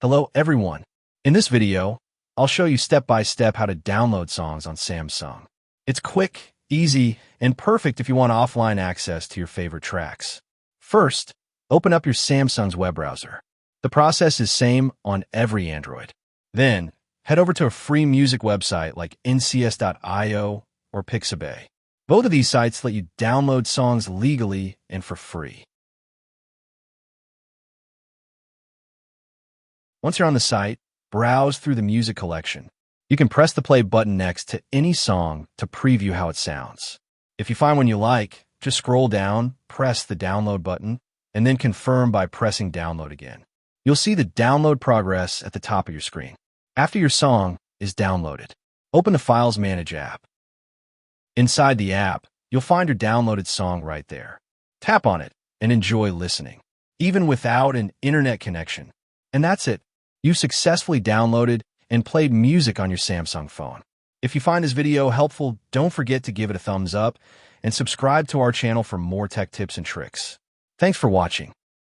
Hello everyone. In this video, I'll show you step-by-step how to download songs on Samsung. It's quick, easy, and perfect if you want offline access to your favorite tracks. First, open up your Samsung's web browser. The process is same on every Android. Then, head over to a free music website like ncs.io or Pixabay. Both of these sites let you download songs legally and for free. Once you're on the site, browse through the music collection. You can press the play button next to any song to preview how it sounds. If you find one you like, just scroll down, press the download button, and then confirm by pressing download again. You'll see the download progress at the top of your screen. After your song is downloaded, open the Files Manage app. Inside the app, you'll find your downloaded song right there. Tap on it and enjoy listening, even without an internet connection. And that's it. You successfully downloaded and played music on your Samsung phone. If you find this video helpful, don't forget to give it a thumbs up and subscribe to our channel for more tech tips and tricks. Thanks for watching.